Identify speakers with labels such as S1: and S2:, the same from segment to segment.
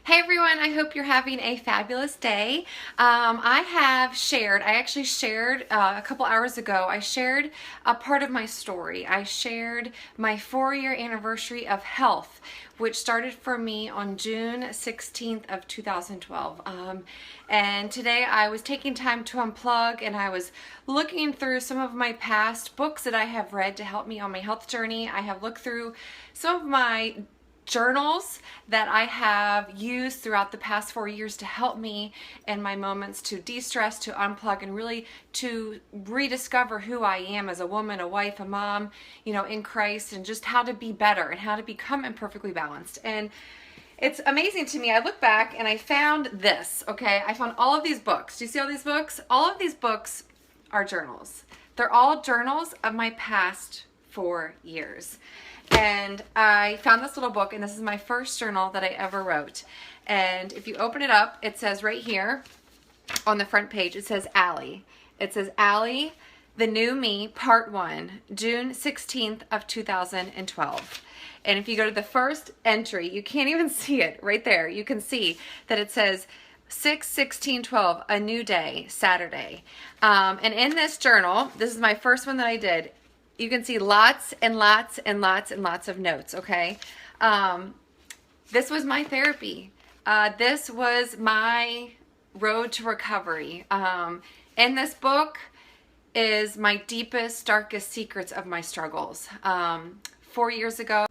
S1: Hey everyone, I hope you're having a fabulous day. I actually shared a couple hours ago, I shared a part of my story. I shared my 4-year anniversary of health, which started for me on June 16th of 2012. And today I was taking time to unplug and I was looking through some of my past books that I have read to help me on my health journey. I have looked through some of my journals that I have used throughout the past 4 years to help me in my moments to de-stress, to unplug, and really to rediscover who I am as a woman, a wife, a mom, in Christ, and just how to be better and how to become imperfectly balanced. And it's amazing to me. I look back and I found this, okay? I found all of these books. Do you see all these books? All of these books are journals. They're all journals of my past 4 years. And I found this little book, and this is my first journal that I ever wrote. And if you open it up, it says right here on the front page, it says Allie. It says Allie, the New Me, Part 1, June 16th of 2012. And if you go to the first entry, you can't even see it right there. You can see that it says 6/16/12, a new day, Saturday. And in this journal, this is my first one that I did. You can see lots and lots and lots and lots of notes, okay? This was my therapy. This was my road to recovery. In this book is my deepest, darkest secrets of my struggles. 4 years ago,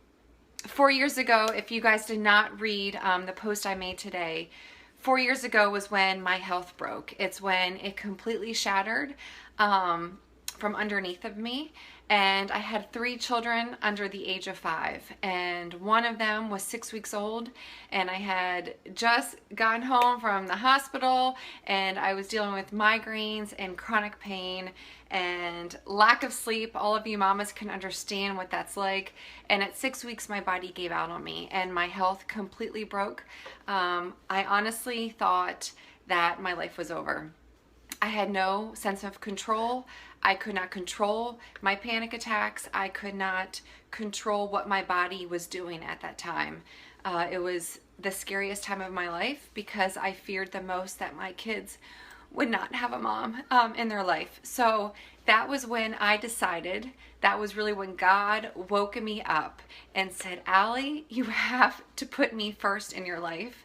S1: if you guys did not read the post I made today, 4 years ago was when my health broke. It's when it completely shattered from underneath of me. And I had 3 children under the age of 5, and one of them was 6 weeks old, and I had just gotten home from the hospital, and I was dealing with migraines and chronic pain and lack of sleep. All of you mamas can understand what that's like. And at 6 weeks, my body gave out on me and my health completely broke. I honestly thought that my life was over. I had no sense of control. I could not control my panic attacks. I could not control what my body was doing at that time. It was the scariest time of my life because I feared the most that my kids would not have a mom in their life. So that was when I decided, that was really when God woke me up and said, Allie, you have to put me first in your life.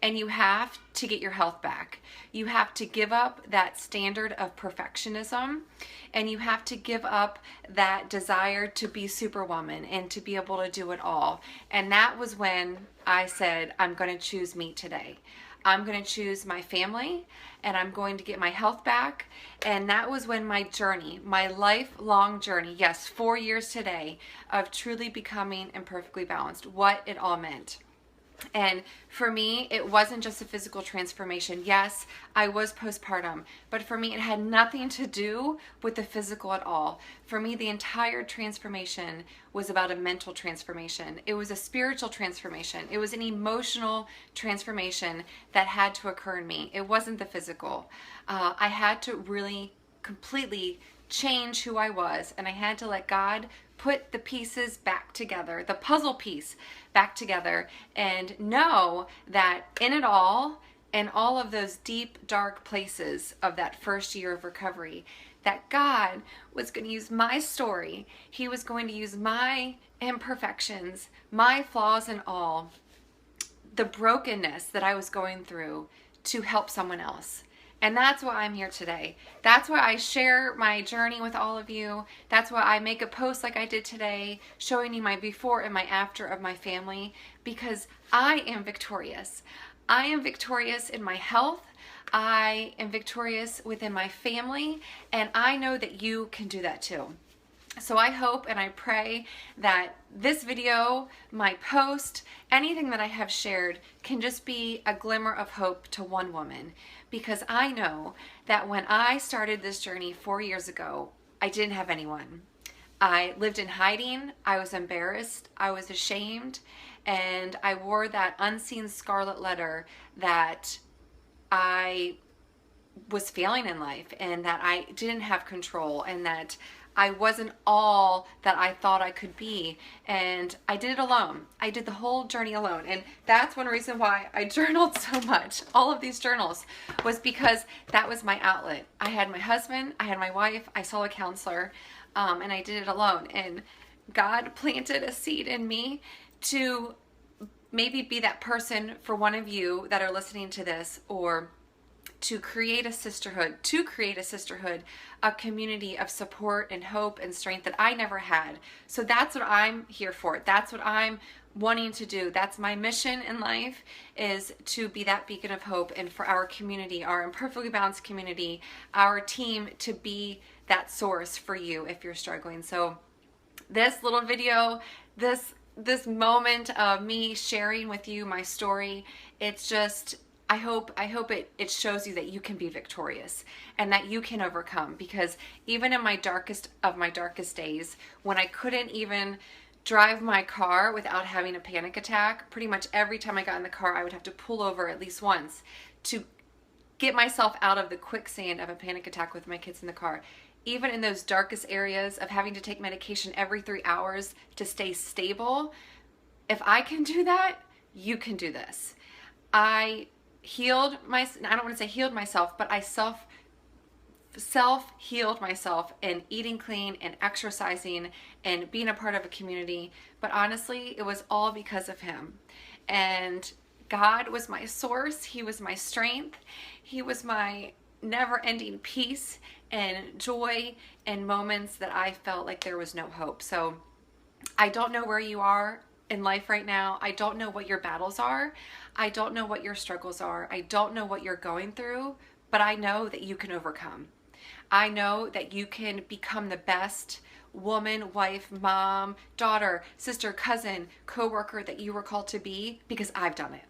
S1: And you have to get your health back. You have to give up that standard of perfectionism, and you have to give up that desire to be Superwoman and to be able to do it all. And that was when I said, I'm going to choose me today. I'm going to choose my family, and I'm going to get my health back. And that was when my journey, my lifelong journey, yes, 4 years today, of truly becoming imperfectly balanced, what it all meant. And for me, it wasn't just a physical transformation. Yes, I was postpartum, but for me, it had nothing to do with the physical at all. For me, the entire transformation was about a mental transformation. It was a spiritual transformation. It was an emotional transformation that had to occur in me. It wasn't the physical. I had to really completely change who I was, and I had to let God put the pieces back together, the puzzle piece back together, and know that in it all, in all of those deep, dark places of that first year of recovery, that God was going to use my story. He was going to use my imperfections, my flaws and all, the brokenness that I was going through, to help someone else. And that's why I'm here today. That's why I share my journey with all of you. That's why I make a post like I did today, showing you my before and my after of my family, because I am victorious. I am victorious in my health. I am victorious within my family, and I know that you can do that too. So I hope and I pray that this video, my post, anything that I have shared can just be a glimmer of hope to one woman. Because I know that when I started this journey 4 years ago, I didn't have anyone. I lived in hiding, I was embarrassed, I was ashamed, and I wore that unseen scarlet letter that I was failing in life and that I didn't have control and that I wasn't all that I thought I could be, and I did it alone. I did the whole journey alone, and that's one reason why I journaled so much. All of these journals was because that was my outlet. I had my husband, I had my wife, I saw a counselor, and I did it alone. And God planted a seed in me to maybe be that person for one of you that are listening to this, or to create a sisterhood, a community of support and hope and strength that I never had. So that's what I'm here for. That's what I'm wanting to do. That's my mission in life, is to be that beacon of hope, and for our community, our Imperfectly Balanced community, our team, to be that source for you if you're struggling. So this little video, this moment of me sharing with you my story, it's just, I hope it shows you that you can be victorious and that you can overcome. Because even in my darkest of my darkest days, when I couldn't even drive my car without having a panic attack, pretty much every time I got in the car, I would have to pull over at least once to get myself out of the quicksand of a panic attack with my kids in the car. Even in those darkest areas of having to take medication every 3 hours to stay stable, if I can do that, you can do this. I don't want to say healed myself, but I self-healed myself in eating clean and exercising and being a part of a community. But honestly, it was all because of him. And God was my source. He was my strength. He was my never-ending peace and joy in moments that I felt like there was no hope. So I don't know where you are in life right now. I don't know what your battles are. I don't know what your struggles are. I don't know what you're going through, but I know that you can overcome. I know that you can become the best woman, wife, mom, daughter, sister, cousin, coworker that you were called to be, because I've done it.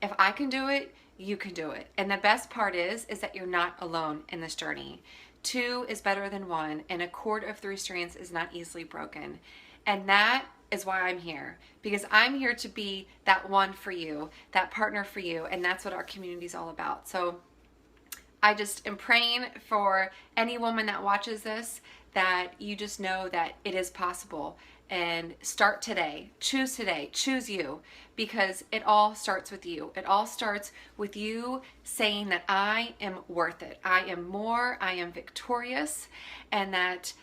S1: If I can do it, you can do it. And the best part is that you're not alone in this journey. 2 is better than 1, and a cord of 3 strands is not easily broken. And that is why I'm here, because I'm here to be that one for you, that partner for you, and that's what our community is all about. So I just am praying for any woman that watches this, that you just know that it is possible. And start today, choose you, because it all starts with you. It all starts with you saying that I am worth it. I am more, I am victorious, and that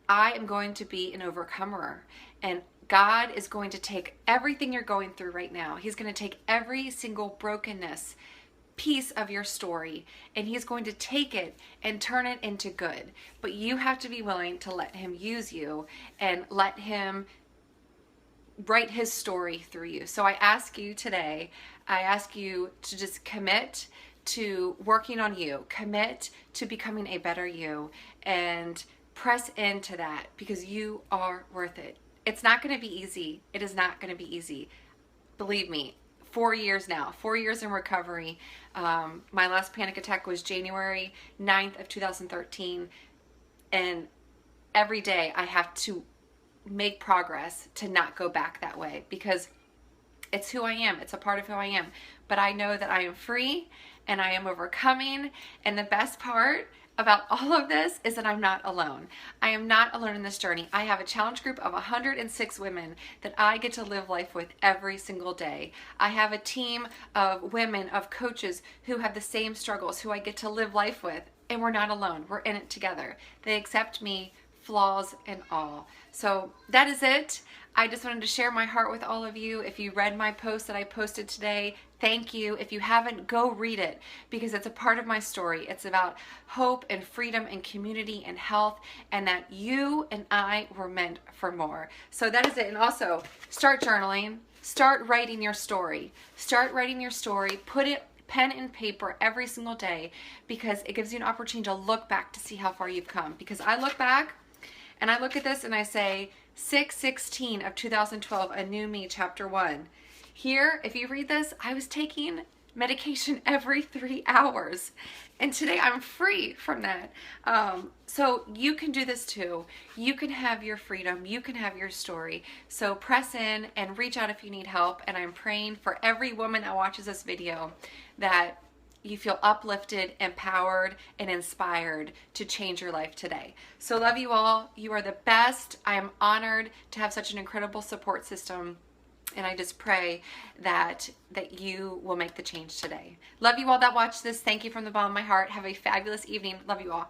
S1: I am going to be an overcomer. And God is going to take everything you're going through right now. He's going to take every single brokenness piece of your story, and he's going to take it and turn it into good. But you have to be willing to let him use you and let him write his story through you. So I ask you today, I ask you to just commit to working on you, commit to becoming a better you, and press into that, because you are worth it. It's not going to be easy. It is not going to be easy. Believe me. 4 years now, 4 years in recovery. My last panic attack was January 9th of 2013. And every day I have to make progress to not go back that way, because it's who I am. It's a part of who I am. But I know that I am free and I am overcoming. And the best part about all of this is that I'm not alone. I am not alone in this journey. I have a challenge group of 106 women that I get to live life with every single day. I have a team of women, of coaches who have the same struggles, who I get to live life with. And we're not alone. We're in it together. They accept me, flaws and all. So that is it. I just wanted to share my heart with all of you. If you read my post that I posted today, thank you. If you haven't, go read it, because it's a part of my story. It's about hope and freedom and community and health, and that you and I were meant for more. So that is it. And also, start journaling. Start writing your story. Start writing your story. Put it pen and paper every single day, because it gives you an opportunity to look back to see how far you've come. Because I look back and I look at this and I say, 6/16 of 2012, A New Me, Chapter 1. Here, if you read this, I was taking medication every 3 hours. And today I'm free from that. So you can do this too. You can have your freedom. You can have your story. So press in and reach out if you need help. And I'm praying for every woman that watches this video that you feel uplifted, empowered, and inspired to change your life today. So love you all. You are the best. I am honored to have such an incredible support system. And I just pray that you will make the change today. Love you all that watch this. Thank you from the bottom of my heart. Have a fabulous evening. Love you all.